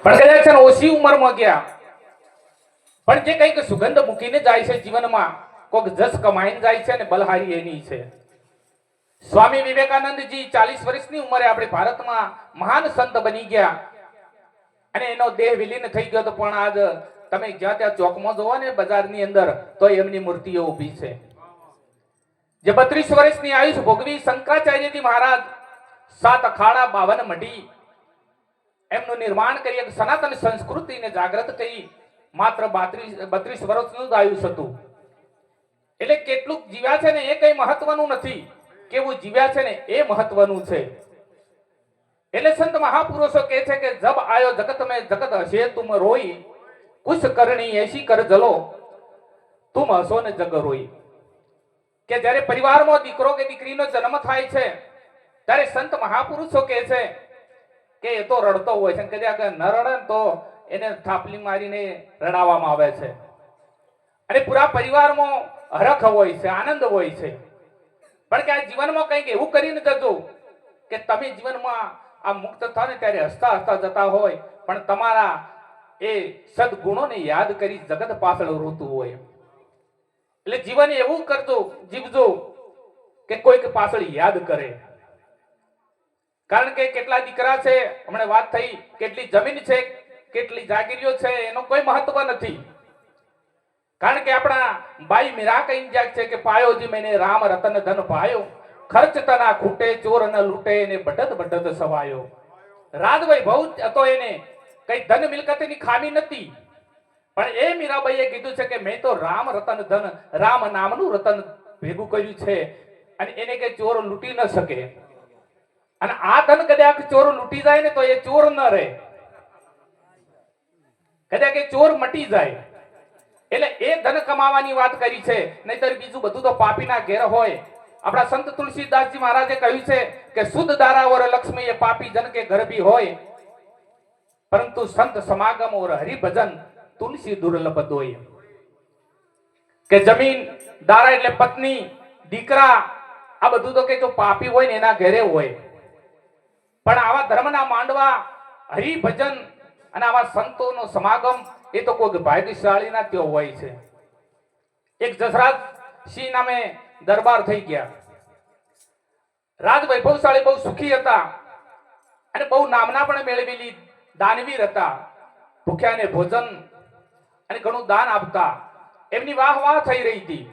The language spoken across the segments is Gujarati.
પણ કદાચ છે ને ઓછી ઉંમરમાં ગયા, પણ જે કંઈક સુગંધ મૂકીને જાય છે જીવનમાં, કોઈક જસ કમાઈને જાય છે ને બલહારી એની છે. સ્વામી વિવેકાનંદજી 40 વર્ષની ઉંમરે આપણે ભારતમાં મહાન સંત બની ગયા અને એનો દેહ વિલીન થઈ ગયો. તો પણ આજ તમે જ્યાં ત્યાં ચોકમાં જોવો ને બજારની અંદર તો એમની મૂર્તિઓ ઊભી છે. જે 32 વર્ષની આયુષ ભોગવી શંકરાચાર્યજી મહારાજ 7 અખાડા 52 મઢી એમનું નિર્માણ કરી, એક સનાતન સંસ્કૃતિને જાગૃત કરી. માત્ર 32 વર્ષનું જ આયુષ હતું. એટલે કેટલું જીવ્યા છે ને એ કઈ મહત્વનું નથી, કેવું જીવ્યા છે ને એ મહત્વનું છે. એટલે સંત મહાપુરુષો કહે છે કે જબ આયો જગત में जगत हसे तुम रोई, कुछ करनी ऐसी कर जलो तुम हसो ने जग रोई. કે જ્યારે પરિવારમાં દીકરો કે દીકરીનો જન્મ થાય છે ત્યારે સંત મહાપુરુષો કહે છે કે એ તો રડતો હોય છે, કદાચ ન રડે તો એને થાપલી મારીને રડાવવામાં આવે છે. અને પૂરા પરિવારમાં હરખ હોય છે, આનંદ હોય છે. પણ કે આ જીવનમાં કંઈક એવું કરીને જજો કે તમે જીવનમાં આ મુક્ત થાવ ને ત્યારે હસતા હસતા જતા હોય, પણ તમારા એ સદગુણોને યાદ કરી જગત પાછળ રોતું હોય. એટલે જીવન એવું કરજો, જીવજો કે કોઈક પાછળ યાદ કરે. કારણ કે કેટલા દીકરા છે, હમણાં વાત થઈ, કેટલી જમીન છે, કેટલી જાગીરીઓ છે, એનો કોઈ મહત્વ નથી. કારણ કે આપણા બાઈ મીરા કહી જાય છે કે પાયો જી મેને રામ રતન ધન પાયો, ખર્ચ તના ખૂટે ચોર ન લૂટે ને બટત બટત સવાયો. રાજ વૈભવ હતો, એને કઈ ધન મિલકતની ખામી નથી, પણ એ મીરાબાઈએ કીધું છે કે મેં તો રામ રતન ધન, રામ નામનું રતન ભેગું કર્યું છે અને એને કે ચોર લૂંટી ન શકે. અને આ ધન કદાચ ચોર લૂંટી જાય ને તો એ ચોર ન રહે, કદાચ એ ચોર મટી જાય. એટલે એ ધન કમાવાની વાત કરી છે, નહીતર બીજું બધું તો પાપીના ઘેર હોય. આપણા સંત તુલસીદાસજી મહારાજે કહ્યું છે કે શુદ્ધ દારાવર લક્ષ્મી એ પાપી જન કે ઘર ભી હોય, પરંતુ સંત સમાગમ ઓર હરિભજન તુલસી દુર્લભ દોય. કે જમીન, દારા એટલે પત્ની, દીકરા, આ બધું તો કે જો પાપી હોય ને એના ઘરે હોય. પણ આવા ધર્મના માંડવા, હરિભજન અને આવા સંતોનો સમાગમ એ તો કોઈ ભાગ્યશાળીના ત્યાં હોય છે. એક જસરાજ સિંહ નામે દરબાર થઈ ગયા. રાજ વૈભવશાળી, બહુ સુખી હતા અને બહુ નામના પણ મેળવેલી દાનવીર હતા. ભૂખ્યાને ભોજન અને ઘણું દાન આપતા. એમની વાહ વાહ થઈ રહી હતી,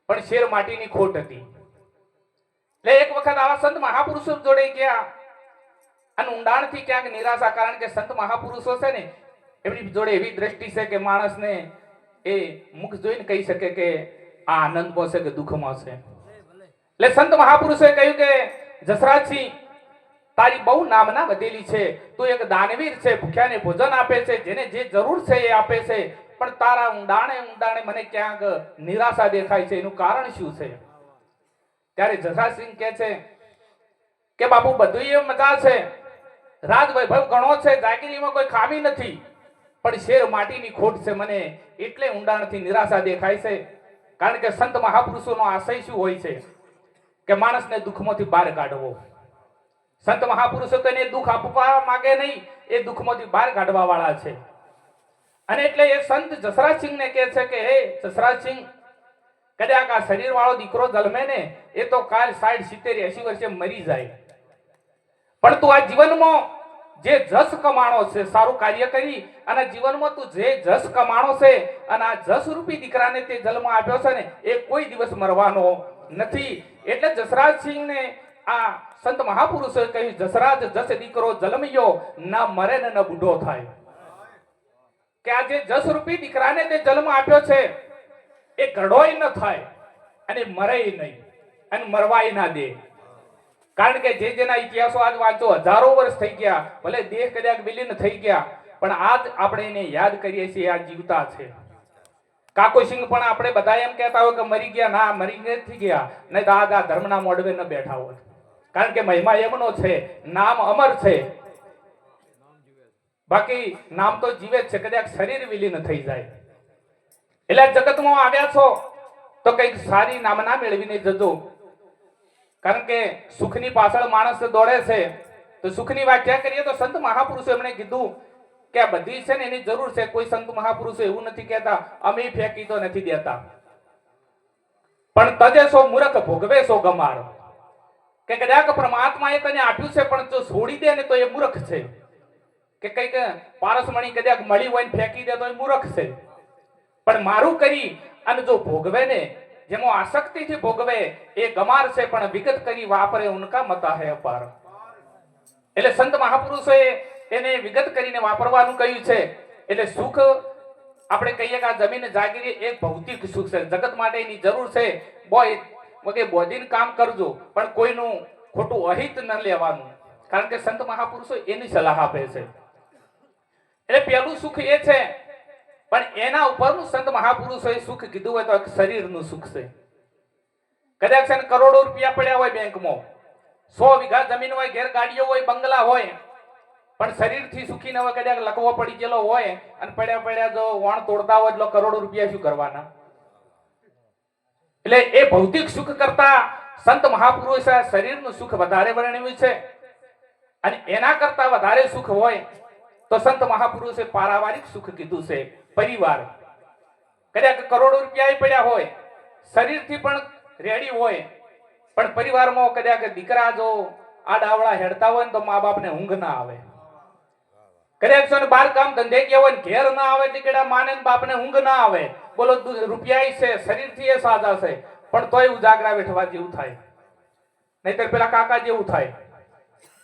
પણ શેર માટીની ખોટ હતી. એટલે એક વખત આવા સંત મહાપુરુષો જોડે ગયા અને ઊંડાણથી ક્યાંક નિરાશા, કારણ કે સંત મહાપુરુષો છે ને એમની જોડે એવી દ્રષ્ટિ છે કે માણસને એ મુખ જોઈને કહી શકે કે આ આનંદમાં છે કે દુઃખમાં છે. એટલે સંત મહાપુરુષોએ કહ્યું કે જસરાજસિંહ, તારી બહુ નામના વધેલી છે, તું એક દાનવીર છે, ભૂખ્યાને ભોજન આપે છે, જેને જે જરૂર છે એ આપે છે, પણ તારા ઊંડાણે ઊંડાણે મને ક્યાંક નિરાશા દેખાય છે. એનું કારણ શું છે? ત્યારે જસરાજસિંહ કહે છે કે બાપુ બધું એ મજા છે, રાજ વૈભવ ઘણો છે, જાગીરીમાં કોઈ ખામી નથી, પણ શેર માટીની ખોટ છે, મને એટલે ઊંડાણથી નિરાશા દેખાય છે. કારણ કે સંત મહાપુરુષોનો આશય શું હોય છે કે માણસને દુઃખમાંથી બહાર કાઢવો. સંત મહાપુરુષો તો એને દુઃખ આપવા માંગે નહીં, એ દુઃખમાંથી બહાર કાઢવા વાળા છે. અને એટલે એ સંત જસરાજસિંહને કહે છે કે હે જસરાજસિંહ, કદાચ આ શરીર વાળો દીકરો જન્મે ને એ તો કાલ 60, 70, 80 વર્ષે મરી જાય, પણ તું આ જીવનમાં જે જસ કમાણો છે, સારું કાર્ય કરી અને જીવનમાં તું જે જસ કમાણો છે અને આ જસ રૂપી દીકરાને તે જન્મ આપ્યો છે ને એ કોઈ દિવસ મરવાનો નથી. એટલે જસરાજસિંહને આ સંત મહાપુરુષોએ કહ્યું, જસરાજ જસ દીકરો જન્મ્યો, ન મરે ને ન બુઢો થાય. કે આ જે જસ રૂપી દીકરાને તે જન્મ આપ્યો છે એ ઘડોય ન થાય અને મરેય નહીં અને મરવાય ના દે. કારણ કે જે જેના ઇતિહાસો આજ વાંચો, હજારો વર્ષ થઈ ગયા, ભલે દેહ કદાચ વિલીન થઈ ગયા, પણ આજ આપણે એને યાદ કરીએ છીએ, આ જીવતા છે. કાકોસિંહ પણ આપણે બધા એમ કહેતા હોય કે મરી ગયા, ના મરી નથી ગયા, નહીં તો આજ આ ધર્મના મોડવે ન બેઠા હોય. કારણ કે મહિમા એમનો છે, નામ અમર છે. બાકી નામ તો જીવે જ છે, કદાચ શરીર વિલીન થઈ જાય. એટલે જગતમાં આવ્યા છો તો કંઈક સારી નામના મેળવીને જજો. કારણ કે સુખની પાછળ માણસ દોડે છે, તો સુખની વ્યાખ્યા કરીએ તો સંત મહાપુરુષો એમણે કીધું કે આ બધી છે ને એની જરૂર છે. કોઈ સંત મહાપુરુષો એવું નથી કહેતા અમે ફેંકી તો નથી દેતા, પણ તજે સો મૂર્ખ ભોગવે સો ગમાર. કે કદાચ પરમાત્માએ તને આપ્યું છે પણ જો છોડી દે ને તો એ મૂર્ખ છે. કે કઈક પારસમણી કદાચ મળી હોય ને ફેંકી દે તો એ મૂર્ખ છે. પણ મારું કરી અને જો ભોગવે ને, જેમાં આસક્તિથી ભોગવે એ ગમાર છે, પણ વિગત કરી વાપરે ઉનકા મતા હે અપાર. એટલે સંત મહાપુરુષોએ એને વિગત કરીને વાપરવાનું કહ્યું છે. એટલે સુખ આપણે કહીએ કે આ જમીન જાગીરી એક ભૌતિક સુખ છે, જગત માટે એની જરૂર છે. બોધીને કામ કરજો, પણ કોઈનું ખોટું અહિત ન લેવાનું, કારણ કે સંત મહાપુરુષો એની સલાહ આપે છે. એટલે પહેલું સુખ એ છે, પણ એના ઉપરનું સંત મહાપુરુષોએ સુખ કીધું હોય તો એક શરીરનું સુખ છે. કદાચ છે કરોડો રૂપિયા પડ્યા હોય બેંકમાં, 100 વીઘા જમીન હોય, ઘેર ગાડીઓ હોય, બંગલા હોય, પણ શરીરથી સુખી ન હોય, કદાચ લકવો પડી ગયેલો હોય અને પડ્યા પડ્યા જો વણ તોડતા હોય એટલે કરોડો રૂપિયા શું કરવાના? એટલે એ ભૌતિક સુખ કરતા સંત મહાપુરુષે શરીરનું સુખ વધારે વર્ણવ્યું છે. અને એના કરતા વધારે સુખ હોય તો સંત મહાપુરુષે પારિવારિક સુખ કીધું છે, પરિવાર. કદાચ કરોડો રૂપિયા પડ્યા હોય, શરીરથી પણ રેડી હોય, પણ પરિવારમાં કદાચ દીકરા જો આડાવડા હેડતા હોય ને તો મા બાપને ઊંઘ ના આવે. કદાચ છે બાર કામ ધંધે ગયા હોય ને ઘેર ના આવે દીકરા માને ને બાપને ઊંઘ ના આવે. બોલો રૂપિયા છે, શરીરથી એ સાજા છે, પણ તોય ઉજાગરા બેઠવા જેવું થાય, નહીતર પેલા કાકા જેવું થાય.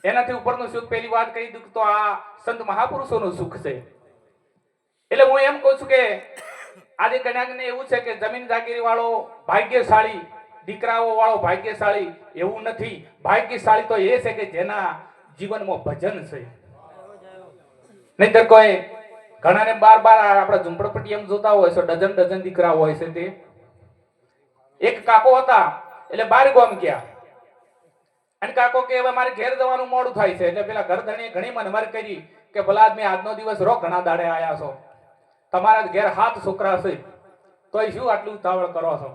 એનાથી ઉપરનું સુખ પહેલી વાત કહી દઉં તો આ સંત મહાપુરુષોનું સુખ છે. એટલે હું એમ કહું છું કે આજે કન્યાને એવું છે કે જમીન જાગીરી વાળો ભાગ્યશાળી, દીકરાઓ વાળો ભાગ્યશાળી, એવું નથી. ભાગ્યશાળી તો એ છે કે જેના જીવનમાં ભજન છે. નહીતર કોઈ ઘણાને બાર આપણા ઝુંપડપટ્ટી એમ જોતા હોય છે, ડઝન દીકરા હોય છે. તે એક કાકો હતા, એટલે 12 ગામ ગયા અને કાકો કે હવે મારે ઘેર જવાનું મોડું થાય છે. એટલે પેલા ઘરધણીએ ઘણી મનમાર કરી કે ભલા આદમી આજનો દિવસ રો, ઘણા દાડે આયા છો, તમારા ઘેર 7 છોકરા છે, તોય શું આટલું ઉતાવળ કરો છો?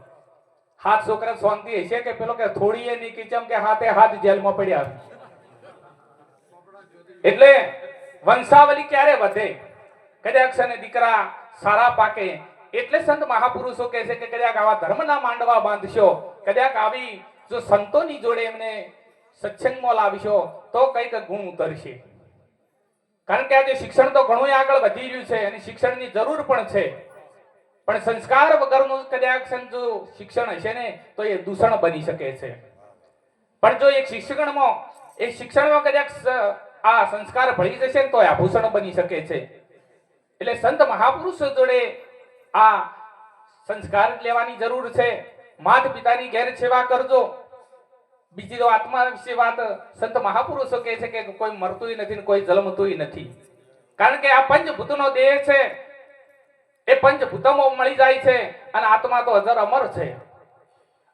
7 છોકરા શાંતિ હશે કે પેલો કે થોડી એ નહીં કીચમ કે હાથે જેલમાં પડ્યા. એટલે વંશાવલી ક્યારે વધે? કદાચ છે ને દીકરા સારા પાકે. એટલે સંત મહાપુરુષો કહે છે કે કદાચ આવા ધર્મના માંડવા બાંધશો, કદાચ આવી જો સંતોની જોડે એમને સત્સંગમાં લાવશો તો કઈક ગુણ ઉતરશે. કારણ કે આજે શિક્ષણ તો ઘણું આગળ વધી રહ્યું છે અને શિક્ષણની જરૂર પણ છે, પણ સંસ્કાર વગરનું કદાચ જો શિક્ષણ હશે ને તો એ દૂષણ બની શકે છે. પણ જો એક શિક્ષણમાં કદાચ આ સંસ્કાર ભળી જશે ને તો આભૂષણ બની શકે છે. એટલે સંત મહાપુરુષો જોડે આ સંસ્કાર લેવાની જરૂર છે. માતા પિતાની ઘેર સેવા કરજો. બીજી તો આત્મા વિશે વાત સંત મહાપુરુષો કહે છે કે કોઈ મરતું નથી ને કોઈ જન્મતું નથી. કારણ કે આ પંચભૂતનો દેહ છે, એ પંચભૂતમાં મળી જાય છે અને આત્મા તો અજર અમર છે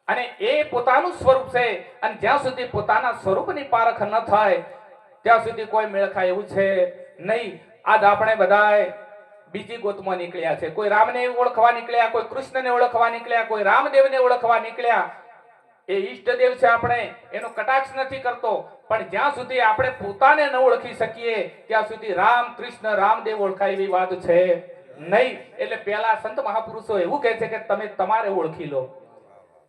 અને એ પોતાનું સ્વરૂપ છે. અને જ્યાં સુધી પોતાના સ્વરૂપની પારખ ન થાય ત્યાં સુધી કોઈ મેળ ખાય એવું છે નહીં. આજ આપણે બધાય બીજી ગોતમાં નીકળ્યા છે. કોઈ રામને ઓળખવા નીકળ્યા, કોઈ કૃષ્ણને ઓળખવા નીકળ્યા, કોઈ રામદેવને ઓળખવા નીકળ્યા. એ ઈષ્ટદેવ છે, આપણે એનો કટાક્ષ નથી કરતો, પણ જ્યાં સુધી આપણે પોતાને ન ઓળખી શકીએ ત્યાં સુધી રામ કૃષ્ણ રામદેવ ઓળખાય એવી વાત છે નહીં. એટલે પહેલા સંત મહાપુરુષો એવું કહે છે કે તમે તમારે ઓળખી લો.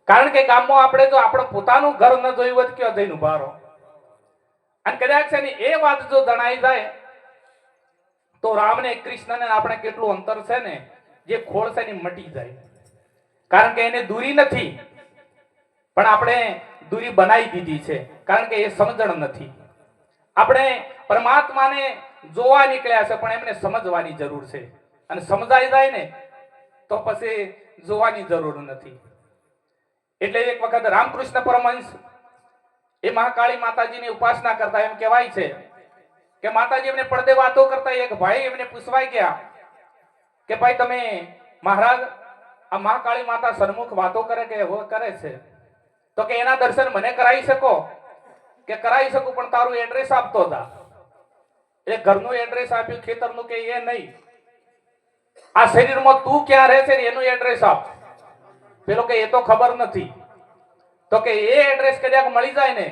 કારણ કે ગામમાં આપણે જો આપણે પોતાનું ઘર ન જોયું હોય તો ક્યાં જઈને ઉભા રહો? અને કદાચ છે ને એ વાત જો જણાઈ જાય તો રામને કૃષ્ણને આપણે કેટલું અંતર છે ને, જે ખોળ છે ને મટી જાય. કારણ કે એને દૂરી નથી, પણ આપણે દૂરી બનાવી દીધી છે, કારણ કે એ સમજણ નથી. આપણે પરમાત્માને જોવા નીકળ્યા છે પણ એમને સમજવાની જરૂર છે, અને સમજાઈ જાય ને તો પછી જોવાની જરૂર નથી. એટલે એક વખત રામકૃષ્ણ પરમહંસ એ મહાકાળી માતાજીની ઉપાસના કરતા. એમ કહેવાય છે કે માતાજી એમને પડદે વાતો કરતા એક ભાઈ એમને પૂછવાય ગયા કે ભાઈ તમે મહારાજ આ મહાકાળી માતા સન્મુખ વાતો કરે કે કરે છે, તો કે એના દર્શન મને કરાવી શકો? કે કરાવી શકું, પણ તારું એડ્રેસ આપતો હતા. એ ઘરનું એડ્રેસ આપ્યું, ખેતરનું કે એ નહીં, આ શરીરમાં તું ક્યાં રહે છે એનું એડ્રેસ આપ. પેલો કે એ તો ખબર નથી. તો કે એ એડ્રેસ કદાચ મળી જાય ને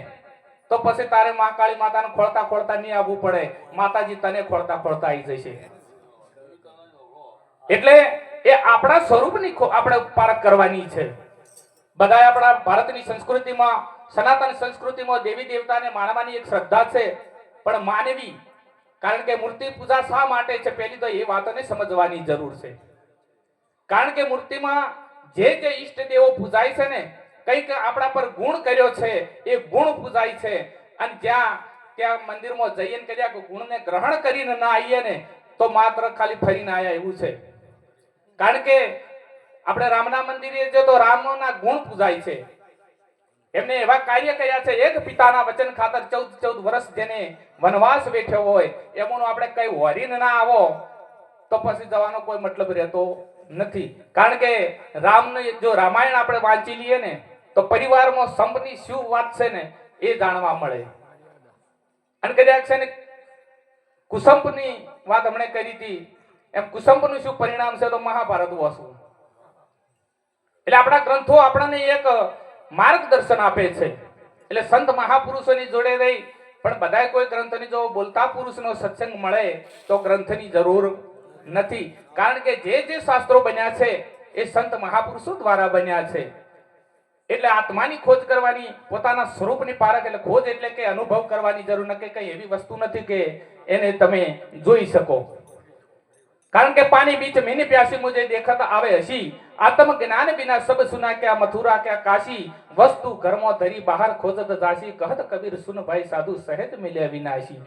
તો પછી તારે માં કાળી માતાને ખોળતા ખોળતા નહીં આવવું પડે, માતાજી તને ખોળતા ખોળતા આવી જશે. એટલે એ આપણા સ્વરૂપની આપણે પારખ કરવાની છે. બધા આપણા ભારતની સંસ્કૃતિમાં, સનાતન સંસ્કૃતિમાં દેવી દેવતાને માનવાની એક શ્રદ્ધા છે, પણ માનવી, કારણ કે મૂર્તિ પૂજા શા માટે છે પહેલી તો એ વાતને સમજવાની જરૂર છે. કારણ કે મૂર્તિમાં જે ઈષ્ટ દેવો પૂજાય છે ને, કંઈક આપણા પર ગુણ કર્યો છે, એ ગુણ પૂજાય છે. અને ત્યાં મંદિરમાં જઈએ ને કદાચ ગુણને ગ્રહણ કરીને ના આવીએ ને તો માત્ર ખાલી ફરીને આયા એવું છે. કારણ કે આપણે રામના મંદિરે જો તો રામના ગુણ પૂજાય છે, એમને એવા કાર્ય કર્યા છે. એક પિતાના વચન ખાતર 14 વર્ષ જેને વનવાસ બેઠ્યો હોય એમનો આપણે કઈ વરીને ના આવો તો પછી જવાનો કોઈ મતલબ રહેતો નથી. કારણ કે રામને જો રામાયણ આપણે વાંચી લઈએ ને તો પરિવારમાં સંપની શું વાત છે ને એ જાણવા મળે. અને કદાચ છે ને કુસંપની વાત હમણે કરી હતી, એમ કુસંપનું શું પરિણામ છે તો મહાભારત વાંચવું. એટલે આપણા ગ્રંથો આપણને એક માર્ગદર્શન આપે છે. એટલે સંત મહાપુરુષોની જોડે રહી પણ બધાય કોઈ ગ્રંથની જો બોલતા પુરુષનો સત્સંગ મળે તો ગ્રંથની જરૂર નથી. કારણ કે જે શાસ્ત્રો બન્યા છે એ સંત મહાપુરુષો દ્વારા બન્યા છે. એટલે આત્માની ખોજ કરવાની, પોતાના સ્વરૂપની પારખ, એટલે ખોજ એટલે કે અનુભવ કરવાની જરૂર નથી. કઈ એવી વસ્તુ નથી કે એને તમે જોઈ શકો. કારણ કે પાણી બીચ મેની પ્યાસી મુझे देखत આવે હસી, આત્મ જ્ઞાન બિના સબ સુના ક્યા મથુરા ક્યા કાશી, વસ્તુ ઘરમાં ધરી બહાર ખોજત જાશી, કહત કબીર સુન ભાઈ સાધુ સહેજ મિલે વિનાશી.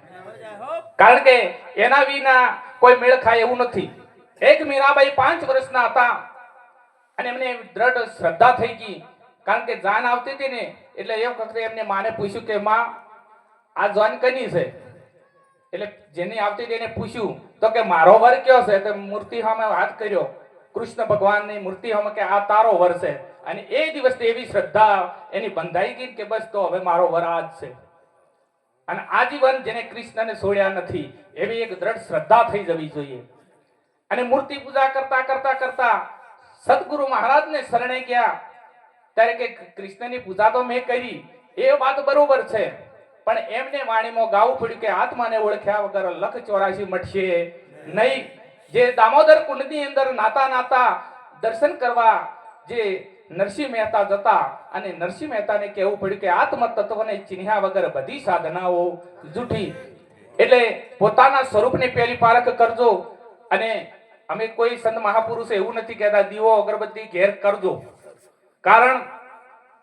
કારણ કે એના વિના કોઈ મેળ ખાય એવું નથી. એક મીરાબાઈ 5 વર્ષના હતા અને એમને દ્રઢ શ્રદ્ધા થઈ ગઈ. કારણ કે જાન આવતી હતી ને એટલે એ વખતે એમને માને પૂછ્યું કે માં આ જાન કની છે? એટલે જેની આવતી હતી એને પૂછ્યું તો કે મારો વર કયો છે? તો મૂર્તિ સામે હાથ કર્યો, કૃષ્ણ ભગવાનની મૂર્તિ સામે કે આ તારો વર છે. અને એ દિવસથી એવી શ્રદ્ધા એની બંધાઈ ગઈ કે બસ તો હવે મારો વર આ જ છે. અને આજીવન જેને કૃષ્ણને છોડ્યા નથી એવી એક દ્રઢ શ્રદ્ધા થઈ જવી જોઈએ. અને મૂર્તિ પૂજા કરતા કરતા કરતા સદગુરુ મહારાજને શરણે ગયા ત્યારે કે કૃષ્ણની પૂજા તો મેં કરી, એ વાત બરોબર છે, પણ એમને વાણીમાં ગાવું પડ્યું કે આત્માને ઓળખ્યા વગર 184 મટશે નહીં. જે દામોદર કુંડની અંદર નાતા નાતા દર્શન કરવા જે નરસિંહ મહેતા જતા અને નરસિંહ મહેતાને કહેવું પડ્યું કે આત્મ તત્વને ચિન્હ્યા વગર બધી સાધનાઓ જૂઠી. એટલે પોતાના સ્વરૂપની પહેલી પારખ કરજો. અને અમે કોઈ સંત મહાપુરુષ એવું નથી કહેતા દીવો અગરબત્તી ઘેર કરજો, કારણ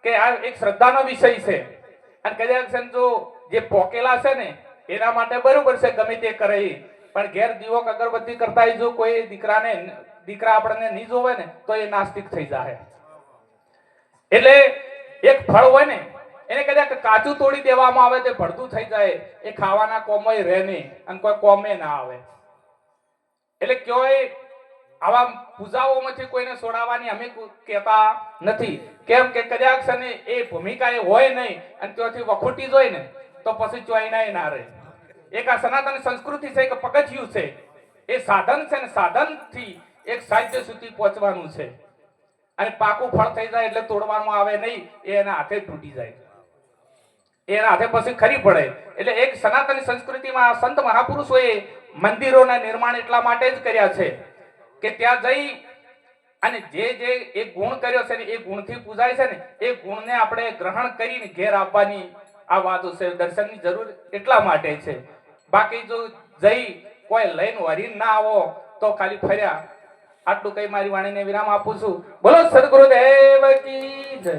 કે આ એક શ્રદ્ધાનો વિષય છે. અને કદાચ જો જે પોકેલા છે ને એના માટે બરોબર છે ગમે તે કરે, પણ ઘેર દીવો અગરબત્તી કરતા જો કોઈ દીકરા આપણને નહીં જોવે ને તો એ નાસ્તિક થઈ જાય. એટલે એક ફળ હોય ને એને કદાચ કાચું તોડી દેવામાં આવે તો ભડતું થઈ જાય, એ ખાવાના કોમય રહે નહીં અને કોઈ કોમે ના આવે. એટલે કયોય આવા પૂજાઓમાંથી કોઈને છોડાવવાની અમે કહેતા નથી. કેમ કે કદાચ છે ને એ ભૂમિકા એ હોય નહીં અને ત્યાંથી વખોટી જોઈ ને તો પછી ચોઈનાય ના રહે. એક આ સનાતન સંસ્કૃતિ છે, એક પગથિયું છે, એ સાધન છે ને સાધનથી એક સાહિત્ય સુધી પહોંચવાનું છે. અને પાકું ફળ થઈ જાય એટલે તોડવામાં આવે નહીં, એ એના હાથે તૂટી જાય, એના હાથે પછી ખરી પડે. એટલે એક સનાતન સંસ્કૃતિમાં સંત મહાપુરુષોએ મંદિરોના નિર્માણ એટલા માટે જ કર્યા છે કે ત્યાં જઈ અને જે એક ગુણ કર્યો છે ને એ ગુણથી પૂજાય છે ને એ ગુણને આપણે ગ્રહણ કરીને ઘેર આપવાની આ વાતો છે. દર્શનની જરૂર એટલા માટે છે. બાકી જો જઈ કોઈ લઈને વરીને ના આવો તો ખાલી ફર્યા. આટલું કઈ મારી વાણીને વિરામ આપું છું. બોલો સદગુરુદેવ કી જય.